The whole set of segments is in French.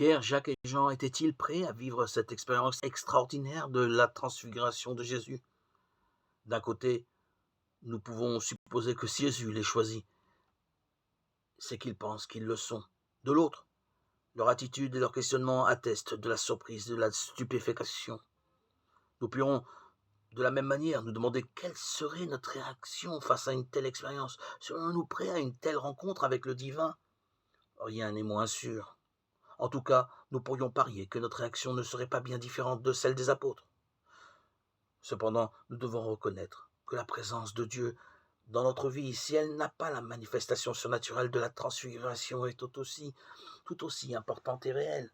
Pierre, Jacques et Jean étaient-ils prêts à vivre cette expérience extraordinaire de la transfiguration de Jésus? D'un côté, nous pouvons supposer que si Jésus les choisit, c'est qu'ils pensent qu'ils le sont. De l'autre, leur attitude et leur questionnement attestent de la surprise, de la stupéfaction. Nous pourrions, de la même manière, nous demander quelle serait notre réaction face à une telle expérience. Serions-nous prêts à une telle rencontre avec le divin? Rien n'est moins sûr. En tout cas, nous pourrions parier que notre réaction ne serait pas bien différente de celle des apôtres. Cependant, nous devons reconnaître que la présence de Dieu dans notre vie, si elle n'a pas la manifestation surnaturelle de la transfiguration, est tout aussi importante et réelle.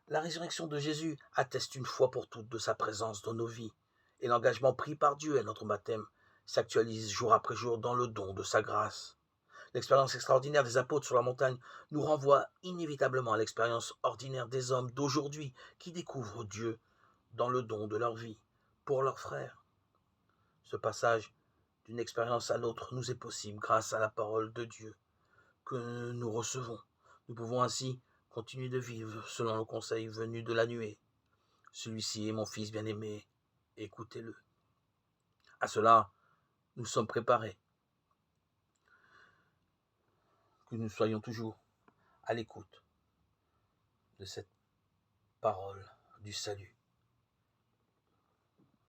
La résurrection de Jésus atteste une fois pour toutes de sa présence dans nos vies, et l'engagement pris par Dieu à notre baptême s'actualise jour après jour dans le don de sa grâce. L'expérience extraordinaire des apôtres sur la montagne nous renvoie inévitablement à l'expérience ordinaire des hommes d'aujourd'hui qui découvrent Dieu dans le don de leur vie pour leurs frères. Ce passage d'une expérience à l'autre nous est possible grâce à la parole de Dieu que nous recevons. Nous pouvons ainsi continuer de vivre selon le conseil venu de la nuée. Celui-ci est mon fils bien-aimé, écoutez-le. À cela, nous sommes préparés. Que nous soyons toujours à l'écoute de cette parole du salut.